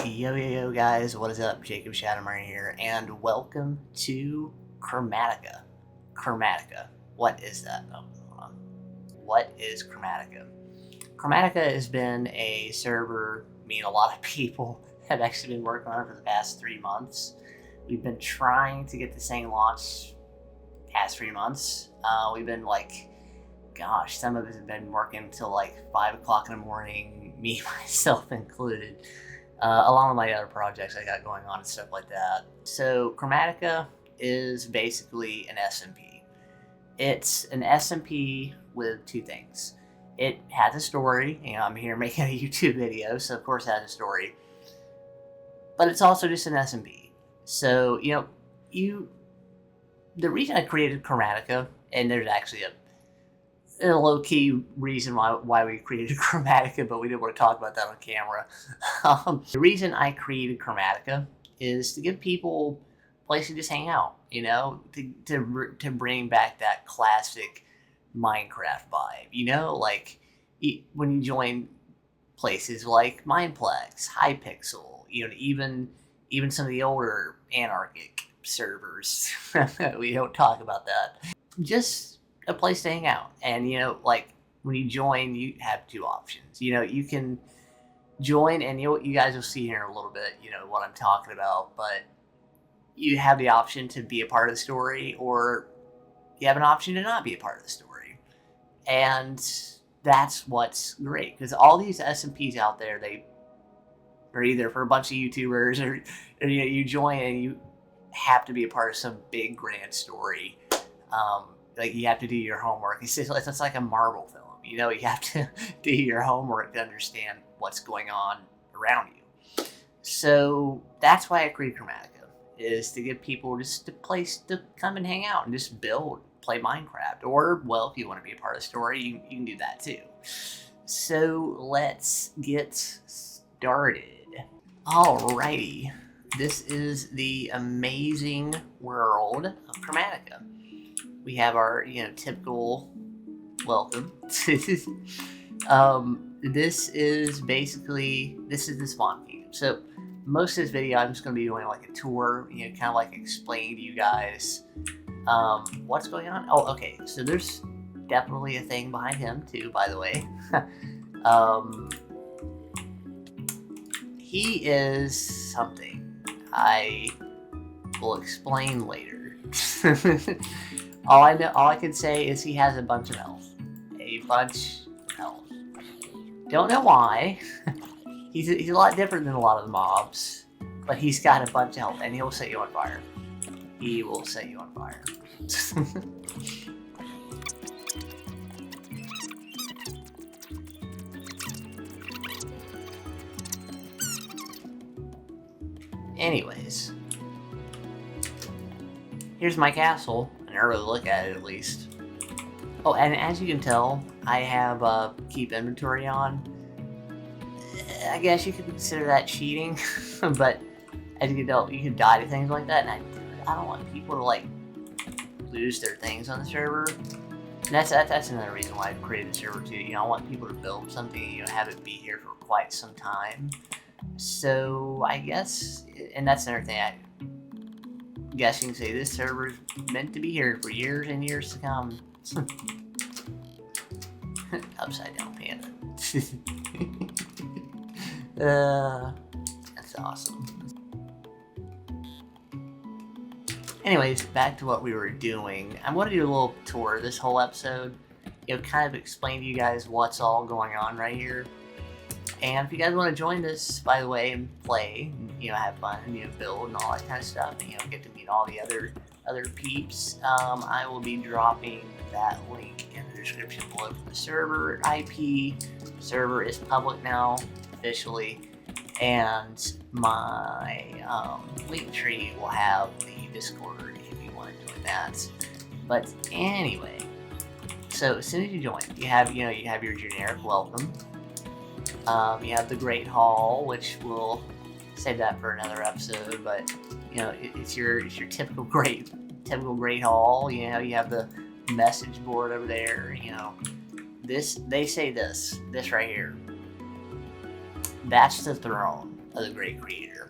Yo guys, what is up? Jacobshadowminer here, and welcome to Chromatica. Chromatica. What is that? Oh, hold on. What is Chromatica? Chromatica has been a server me and a lot of people have actually been working on it for the past 3 months. We've been trying to get this thing launched past 3 months. We've been gosh, some of us have been working till like 5 o'clock in the morning, me myself included. Along with my other projects I got going on and stuff like that. So Chromatica is basically an SMP. It's an SMP with two things. It has a story. I'm here making a YouTube video, so of course it has a story. But it's also just an SMP. So, the reason I created Chromatica, and there's actually a low-key reason why we created Chromatica, but we didn't want to talk about that on camera. The reason I created Chromatica is to give people a place to just hang out, to bring back that classic Minecraft vibe, when you join places like Mineplex, Hypixel, even some of the older anarchic servers. We don't talk about that. Just a place to hang out. And when you join, you have two options. You can join, and you guys will see here in a little bit what I'm talking about, but you have the option to be a part of the story, or you have an option to not be a part of the story. And that's what's great, because all these SMPs out there, they are either for a bunch of YouTubers, or you join and you have to be a part of some big grand story. You have to do your homework. It's like a Marvel film. You have to do your homework to understand what's going on around you. So that's why I created Chromatica, is to give people just a place to come and hang out and just build, play Minecraft. Or, well, if you want to be a part of the story, you can do that too. So let's get started. Alrighty. This is the amazing world of Chromatica. We have our, typical welcome. This is the spawn kingdom. So most of this video, I'm just going to be doing like a tour, kind of like explain to you guys what's going on. Oh, okay. So there's definitely a thing behind him too, by the way. He is something I will explain later. All I can say is he has a bunch of health. A bunch of health. Don't know why. He's a lot different than a lot of the mobs, but he's got a bunch of health, and he'll set you on fire. He will set you on fire. Anyways, here's my castle. An early look at it, at least. Oh, and as you can tell, I have keep inventory on. I guess you could consider that cheating, but as you can tell, you can die to things like that, and I don't want people to lose their things on the server. And that's another reason why I created the server too. I want people to build something, have it be here for quite some time. So I guess, and that's another thing, I guess you can say this server's meant to be here for years and years to come. Upside down panda. That's awesome. Anyways, back to what we were doing. I'm going to do a little tour this whole episode. Kind of explain to you guys what's all going on right here. And if you guys want to join this, by the way, and play, have fun, build and all that kind of stuff, and get to meet all the other peeps, I will be dropping that link in the description below for the server IP. Server is public now, officially, and my link tree will have the Discord if you want to join that. But anyway, so as soon as you join, you have your generic welcome. You have the Great Hall, which we'll save that for another episode, but it's your typical great hall. You have the message board over there. They say this right here. That's the throne. of the great creator.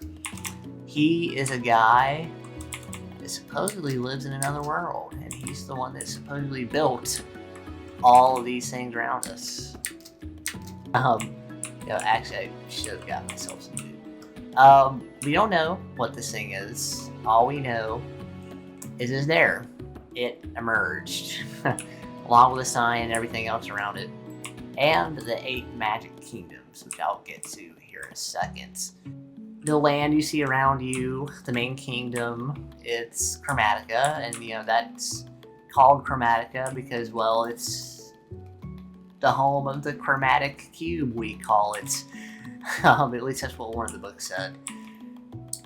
He is a guy that supposedly lives in another world, and he's the one that supposedly built all of these things around us. Actually, I should have got myself some food. We don't know what this thing is. All we know is it's there. It emerged, along with a sign and everything else around it, and the 8 magic kingdoms, which I'll get to here in a second. The land you see around you, the main kingdom, it's Chromatica, and that's called Chromatica because, well, it's the home of the chromatic cube, we call it. At least that's what one of the books said.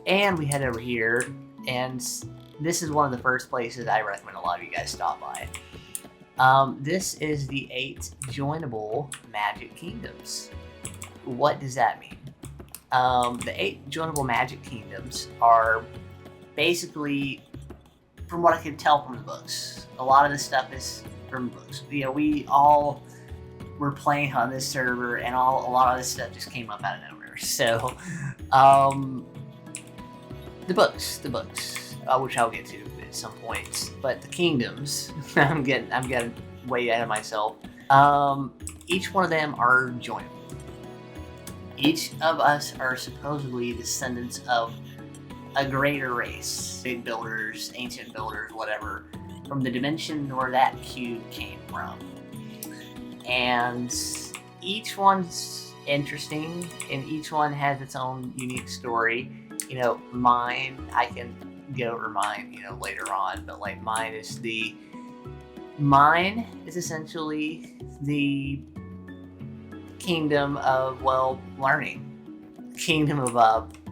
And we head over here, and this is one of the first places I recommend a lot of you guys stop by. This is the 8 joinable magic kingdoms. What does that mean? The 8 joinable magic kingdoms are basically, from what I can tell from the books, a lot of this stuff is from books. We all were playing on this server, and a lot of this stuff just came up out of nowhere. So, the books, which I'll get to at some point. But the kingdoms, I'm getting way ahead of myself. Each one of them are joinable. Each of us are supposedly descendants of a greater race, big builders, ancient builders, whatever, from the dimension where that cube came from. And each one's interesting, and each one has its own unique story. Mine, I can go over mine, later on, but like mine is essentially the kingdom of, learning, kingdom of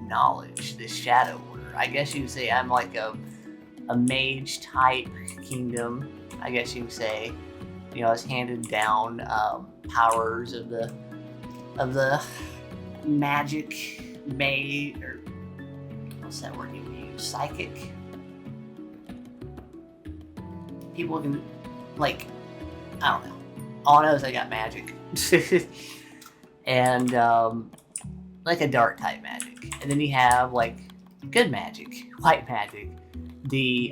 knowledge, the Shadow Order. I guess you could say I'm like a mage type kingdom. I guess you could say, I was handed down powers of the magic mage, or what's that word you use? Psychic. People can, I don't know. All I know is I got magic. And, like a dark type magic. And then you have, good magic, white magic, the,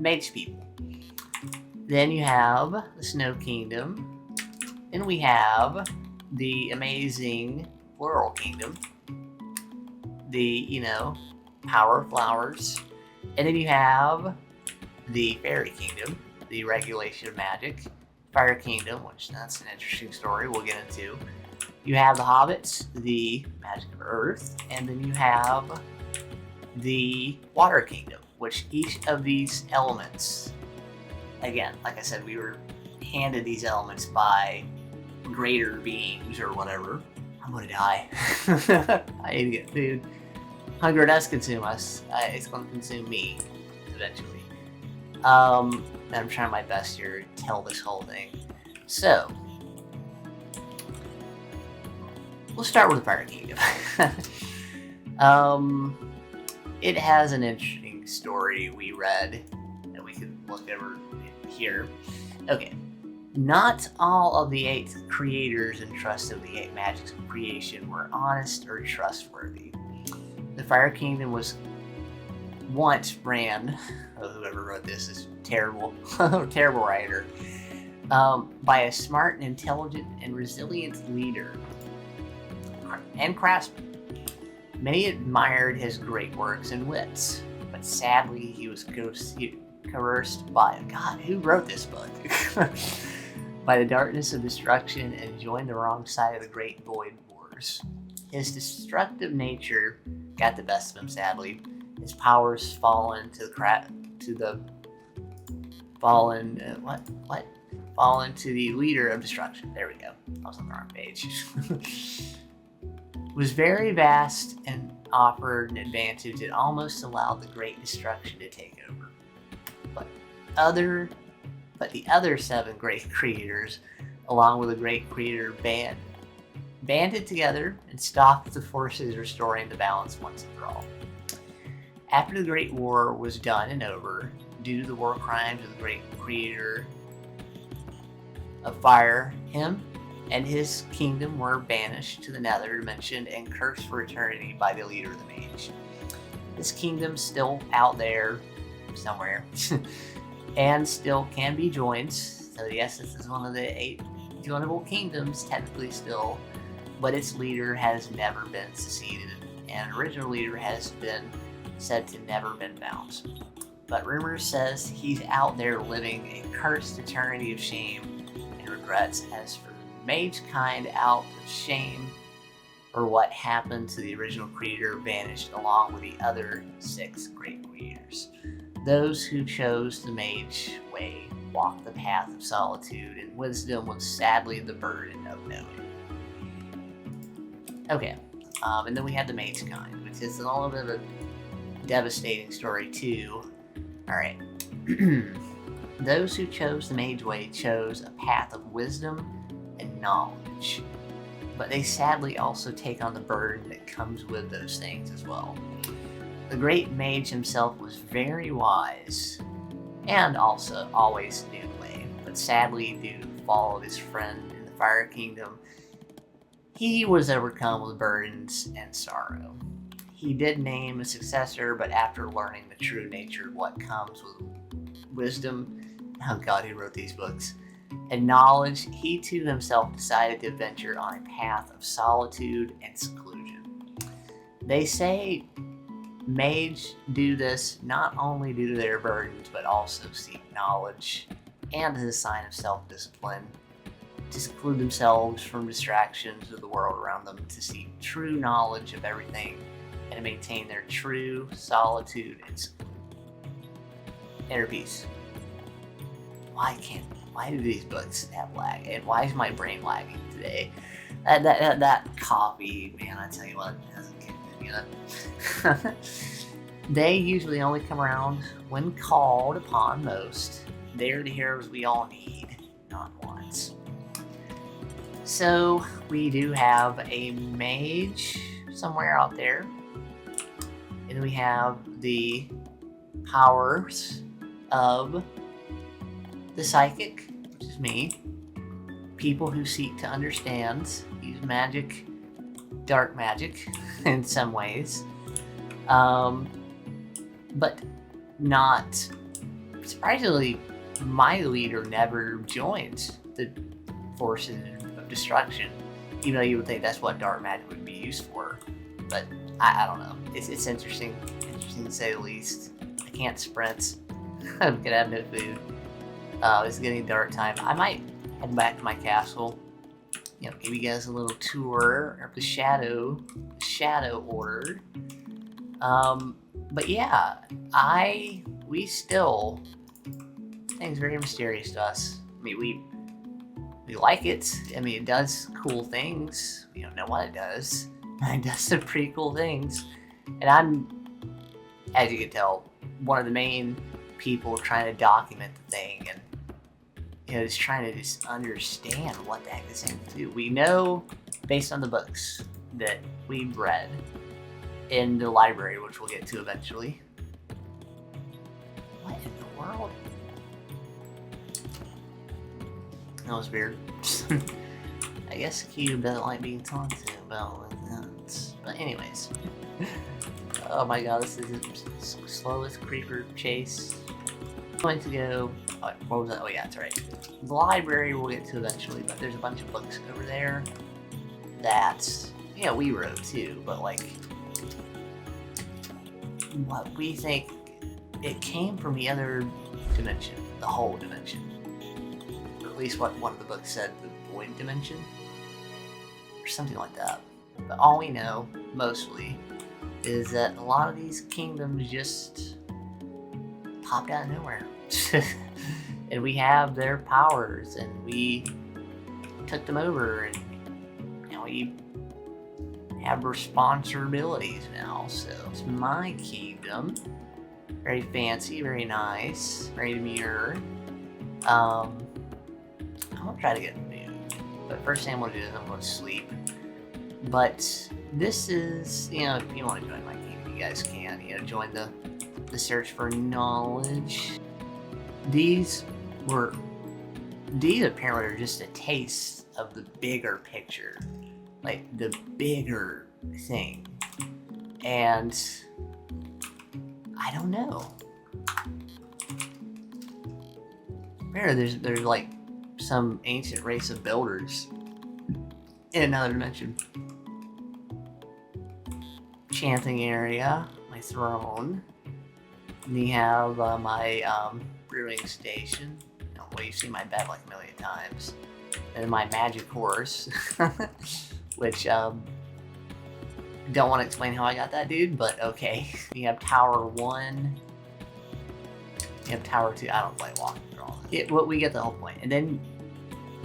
mage people. Then you have the Snow Kingdom. Then we have the amazing Floral Kingdom. The, Power Flowers. And then you have the Fairy Kingdom, the regulation of magic. Fire Kingdom, which that's an interesting story we'll get into. You have the Hobbits, the magic of Earth, and then you have the Water Kingdom, which each of these elements, again, like I said, we were handed these elements by greater beings or whatever. I'm gonna die. I need to get food. Hunger does consume us. It's gonna consume me eventually. I'm trying my best here to tell this whole thing. So, we'll start with the Fire Kingdom. It has an interesting story we read that we can look over here. Okay. Not all of the 8 creators and trust of the 8 magics of creation were honest or trustworthy. The Fire Kingdom was once ran, whoever wrote this is terrible, terrible writer, by a smart and intelligent and resilient leader and craftsman. Many admired his great works and wits, but sadly he was coerced by, God, who wrote this book? By the darkness of destruction and joined the wrong side of the Great Void Wars. His destructive nature got the best of him, sadly. His powers fallen to the leader of destruction. There we go. I was on the wrong page. Was very vast and offered an advantage that almost allowed the great destruction to take over. But the other 7 great creators, along with the great creator banded together and stopped the forces, restoring the balance once and for all. After the Great War was done and over, due to the war crimes of the great creator of fire, him and his kingdom were banished to the nether dimension and cursed for eternity by the leader of the mage. This kingdom's still out there somewhere and still can be joined. So yes, this is one of the 8 joinable kingdoms technically still, but its leader has never been succeeded, and original leader has been said to never been found. But rumor says he's out there living a cursed eternity of shame and regrets. As for the mage kind out of shame for what happened to the original creator, vanished along with the other 6 great creators. Those who chose the mage way walked the path of solitude, and wisdom was sadly the burden of knowing. Okay, and then we had the mage kind, which is a little bit of a devastating story too. Alright. Those who chose the mage way chose a path of wisdom and knowledge, but they sadly also take on the burden that comes with those things as well. The great mage himself was very wise, and also always knew the way, but sadly, due to the fall of his friend in the Fire Kingdom, he was overcome with burdens and sorrow. He did name a successor, but after learning the true nature of what comes with wisdom, oh god, who wrote these books, and knowledge, he too himself decided to venture on a path of solitude and seclusion. They say mage do this not only due to their burdens, but also seek knowledge, and as a sign of self-discipline, to seclude themselves from distractions of the world around them, to seek true knowledge of everything, and to maintain their true solitude and inner peace. Why do these books have lag? And why is my brain lagging today? That coffee, man, I tell you what, doesn't get me, you know? They usually only come around when called upon most. They're the heroes we all need, not once. So we do have a mage somewhere out there, and we have the powers of the psychic, which is me, people who seek to understand, use magic, dark magic in some ways, but not, surprisingly, my leader never joins the forces of destruction, even though you would think that's what dark magic would be used for. But I don't know. It's interesting to say the least. I can't sprint. I'm gonna have no food. It's getting dark time. I might head back to my castle. You know, give you guys a little tour of the Shadow Order. But yeah, we still, things very mysterious to us. I mean, we like it. I mean, it does cool things. We don't know what it does. It does some pretty cool things. And I'm, as you can tell, one of the main people trying to document the thing, and just trying to just understand what the heck this thing can do. We know, based on the books that we read in the library, which we'll get to eventually. What in the world? That was weird. I guess Cube doesn't like being talked to about like that. But anyways. Oh my god, this is the slowest creeper chase. I'm going to go... Oh, what was that? Oh yeah, that's right. The library we'll get to eventually, but there's a bunch of books over there that, we wrote too, but like, what we think, it came from the other dimension, the whole dimension. Or at least what one of the books said, the void dimension, or something like that. But all we know, mostly, is that a lot of these kingdoms just popped out of nowhere. And we have their powers, and we took them over, and now we have responsibilities now. So it's my kingdom. Very fancy, very nice, very demure. I'm gonna try to get food, but first thing I'm gonna do is I'm gonna sleep. But this is, if you want to join my kingdom, you guys can. Join the search for knowledge. These were these apparently are just a taste of the bigger picture, like the bigger thing. And I don't know. Apparently there's like some ancient race of builders in another dimension. Chanting area, my throne. And you have my brewing station. Well, you've seen my bed like a million times. And my magic horse, which don't want to explain how I got that, dude, but okay. You have Tower 1. You have Tower 2. I don't play walking through all this. Well, we get the whole point. And then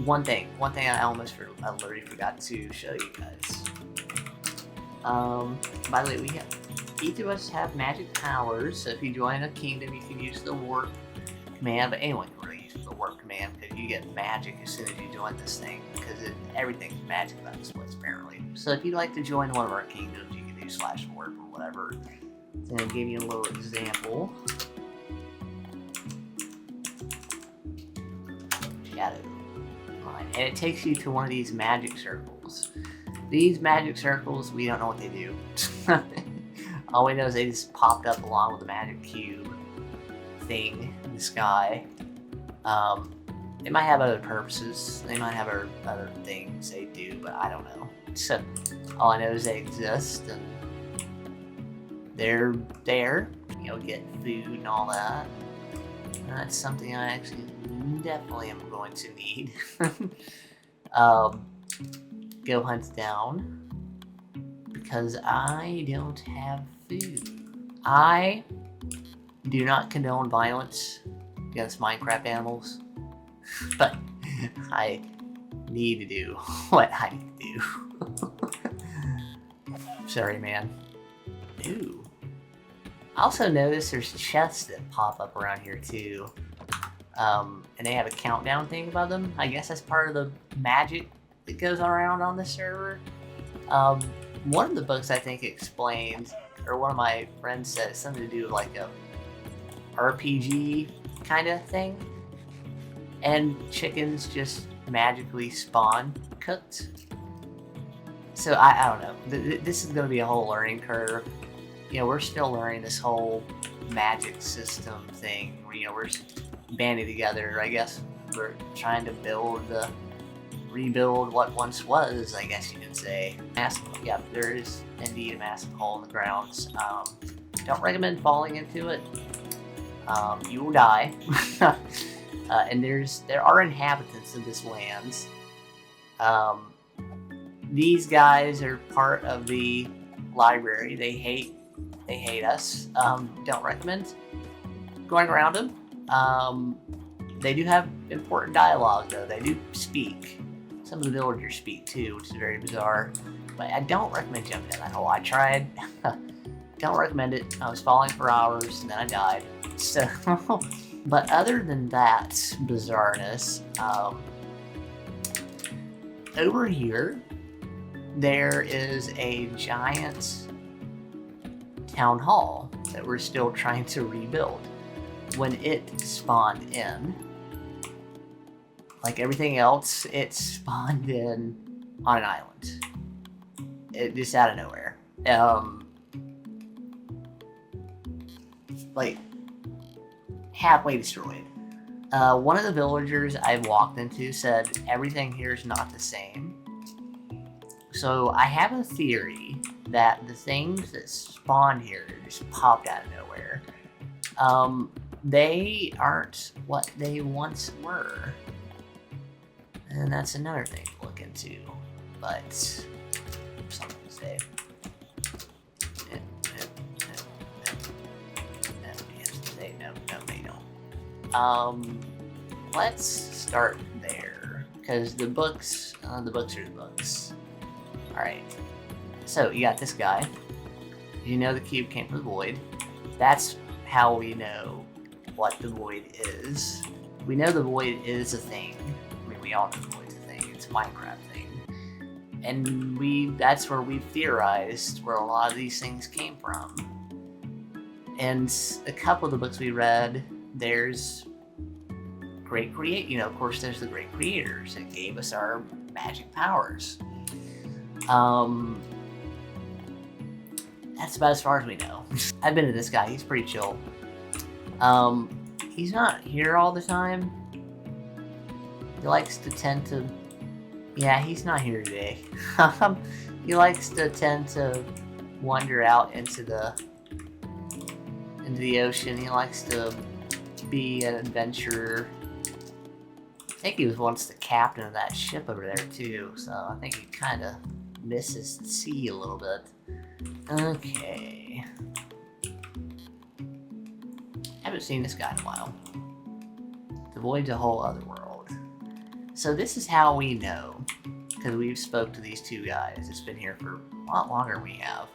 one thing I literally forgot to show you guys. By the way, each of us have magic powers, so if you join a kingdom, you can use the warp command, but anyone can really use the warp command because you get magic as soon as you join this thing, because everything's magic about this place, apparently. So if you'd like to join one of our kingdoms, you can do /warp or whatever. So I'm going to give you a little example. Shadowminer. And it takes you to one of these magic circles. These magic circles, we don't know what they do. All we know is they just popped up along with the magic cube thing in the sky. They might have other purposes. They might have other things they do, but I don't know. So all I know is they exist and they're there. You know, get food and all that. And that's something I actually definitely am going to need. Go hunt down because I don't have food. I do not condone violence against Minecraft animals, but I need to do what I need to do. Sorry, man. Ooh. I also noticed there's chests that pop up around here too, and they have a countdown thing above them. I guess that's part of the magic that goes around on the server. One of the books I think explained, or one of my friends said, it's something to do with like a RPG kind of thing, and chickens just magically spawn cooked. So I don't know. This is going to be a whole learning curve. You know, we're still learning this whole magic system thing. You know, we're banding together. I guess we're trying to rebuild what once was, I guess you could say. Yeah, there is indeed a massive hole in the grounds. Don't recommend falling into it. You will die. And there are inhabitants of this land. These guys are part of the library. They hate us. Don't recommend going around them. They do have important dialogue, though. They do speak. Some of the villagers speak too, which is very bizarre. But I don't recommend jumping in that hole. I tried. Don't recommend it. I was falling for hours and then I died. So, but other than that bizarreness, over here there is a giant town hall that we're still trying to rebuild. When it spawned in, like everything else, it spawned in on an island. It just out of nowhere. Like halfway destroyed. One of the villagers I walked into said everything here is not the same. So I have a theory that the things that spawned here just popped out of nowhere. They aren't what they once were. And that's another thing to look into. But something to say. No, they don't. Let's start there. Because the books are the books. Alright. So you got this guy. You know the cube came from the void. That's how we know what the void is. We know the void is a thing. I mean, we all know the void's a thing. It's a Minecraft thing. And that's where we've theorized where a lot of these things came from. And a couple of the books we read, there's of course, there's the great creators that gave us our magic powers. That's about as far as we know. I've been to this guy. He's pretty chill. He's not here all the time. He likes to tend to... Yeah, he's not here today. He likes to tend to wander out into the ocean. He likes to be an adventurer. I think he was once the captain of that ship over there too, so I think he kind of misses the sea a little bit. Okay. Haven't seen this guy in a while. The void's a whole other world. So this is how we know, because we've spoke to these two guys. It's been here for a lot longer than we have.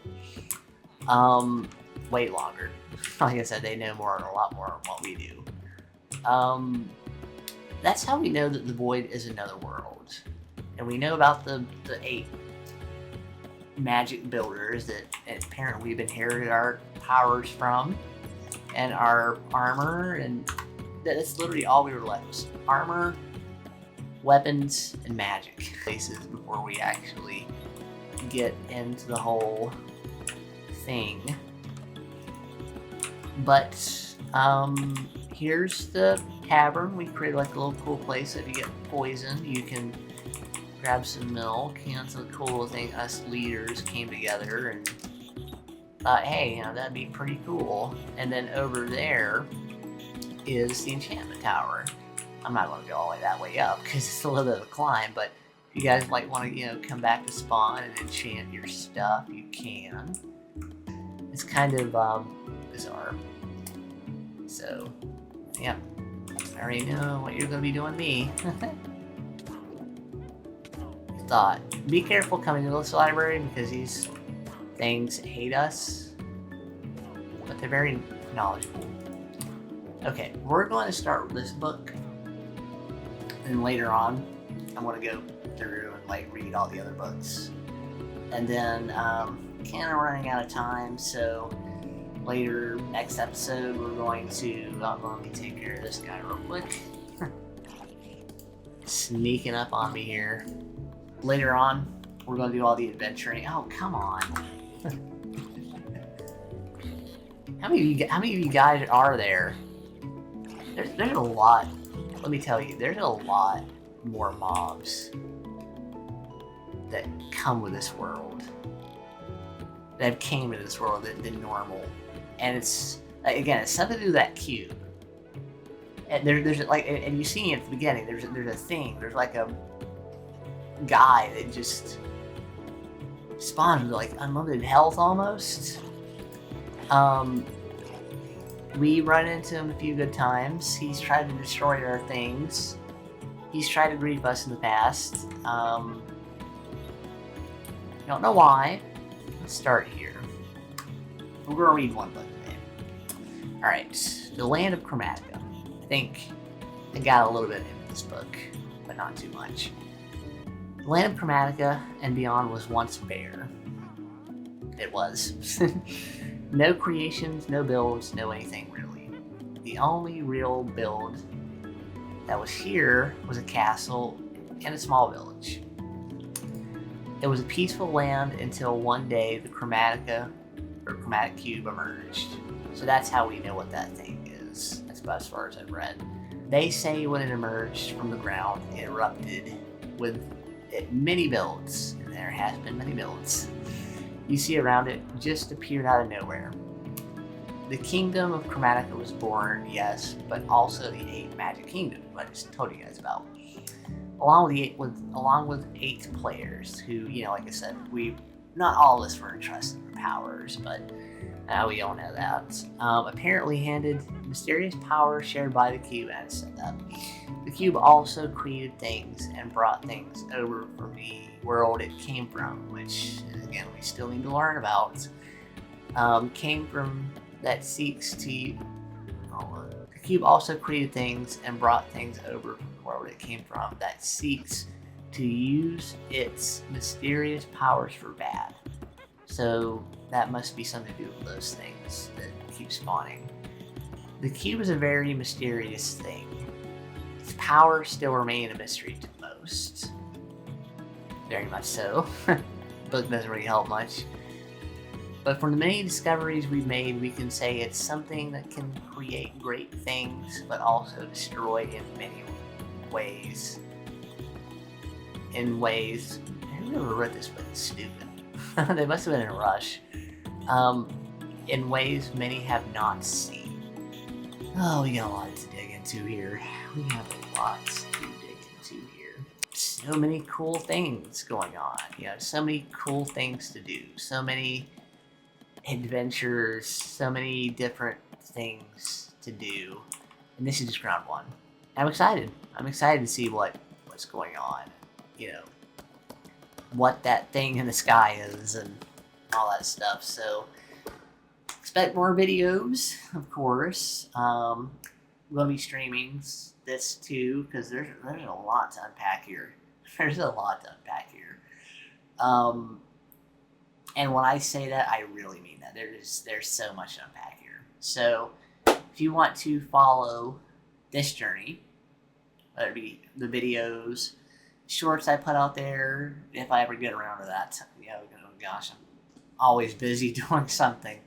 Way longer. Like I said, they know a lot more than what we do. That's how we know that the void is another world. And we know about the 8 magic builders that apparently we've inherited our powers from, and our armor, and that's literally all we were left was armor, weapons, and magic places before we actually get into the whole thing. But here's the tavern. We created like a little cool place that if you get poisoned, you can grab some milk. You know, it's a cool little thing. Us leaders came together and thought, hey, you know, that'd be pretty cool. And then over there is the enchantment tower. I'm not going to go all the way that way up because it's a little bit of a climb, but if you guys like want to, you know, come back to spawn and enchant your stuff, you can. It's kind of bizarre. So, yeah, I already know what you're going to be doing to me. Thought, be careful coming to this library because these things hate us, but they're very knowledgeable. Okay, we're going to start with this book, and later on, I'm going to go through and like read all the other books, and then kind of running out of time, so later next episode we're going to let me take care of this guy real quick. Sneaking up on me here. Later on, we're going to do all the adventuring. Oh, come on. How many of you guys are there? There's a lot. Let me tell you, there's a lot more mobs that come with this world. That came into this world than normal. And it's, again, it's something to do with that cube. And there's like, and you see at the beginning, there's a thing. There's like a guy that just spawns with like unlimited health almost. We run into him a few good times. He's tried to destroy our things. He's tried to grief us in the past. Don't know why. Let's start here. We're gonna read one book today. Alright, The Land of Chromatica. I think I got a little bit into this book, but not too much. The land of Chromatica and beyond was once bare. It was. No creations, no builds, no anything really. The only real build that was here was a castle and a small village. It was a peaceful land until one day the Chromatica or Chromatic Cube emerged. So that's how we know what that thing is. That's about as far as I've read. They say when it emerged from the ground, it erupted with many builds, and there has been many builds. You see around it just appeared out of nowhere. The kingdom of Chromatica was born, yes, but also the 8 magic kingdoms I just told you guys about. Along with 8 players who, you know, like I said, not all of us were entrusted with powers, but we all know that. Apparently handed mysterious power shared by the cube, and said that. The cube also created things and brought things over from the world it came from, which, again, we still need to learn about. Came from that seeks to... The cube also created things and brought things over from the world it came from that seeks to use its mysterious powers for bad. So that must be something to do with those things that keep spawning. The cube is a very mysterious thing. Its powers still remain a mystery to most. Very much so. Book doesn't really help much. But from the many discoveries we've made, we can say it's something that can create great things, but also destroy in many ways. In ways... I never read this, but it's stupid. They must have been in a rush. In ways many have not seen. Oh, we got a lot to dig into here. We have a lot to dig into here. So many cool things going on. You know, so many cool things to do. So many adventures. So many different things to do. And this is just round one. I'm excited. I'm excited to see what's going on. You know, what that thing in the sky is and all that stuff. So expect more videos, of course. We'll be streaming this too, because there's a lot to unpack here. There's a lot to unpack here. And when I say that, I really mean that. There's so much to unpack here. So if you want to follow this journey, whether it be the videos, shorts I put out there, if I ever get around to that, you know, oh gosh, I'm always busy doing something.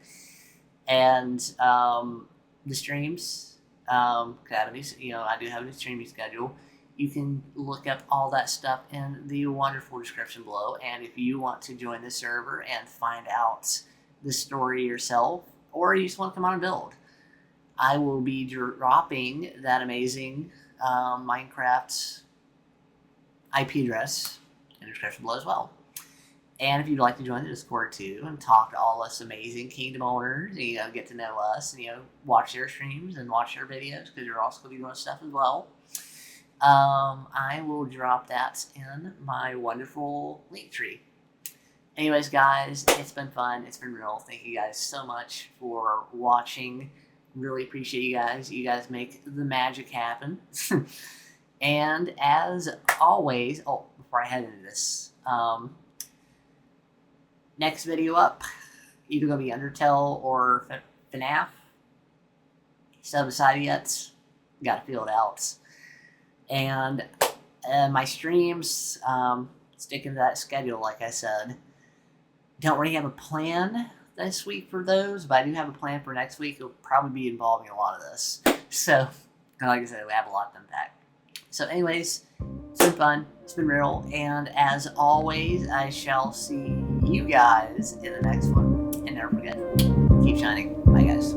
And the streams, academies, you know, I do have a streaming schedule. You can look up all that stuff in the wonderful description below. And if you want to join the server and find out the story yourself, or you just want to come on and build, I will be dropping that amazing Minecraft IP address in the description below as well. And if you'd like to join the Discord too and talk to all us amazing Kingdom owners, you know, get to know us and, you know, watch their streams and watch their videos, because you're also going to be doing stuff as well. I will drop that in my wonderful link tree. Anyways, guys, it's been fun. It's been real. Thank you guys so much for watching. Really appreciate you guys. You guys make the magic happen. And as always, oh, before I head into this, next video up, either going to be Undertale or FNAF. Still haven't decided yet. Got to feel it out. And my streams, sticking to that schedule, like I said. Don't really have a plan this week for those, but I do have a plan for next week. It'll probably be involving a lot of this. So, like I said, we have a lot to unpack. So anyways, it's been fun, it's been real, and as always, I shall see you guys in the next one. And never forget, keep shining. Bye guys.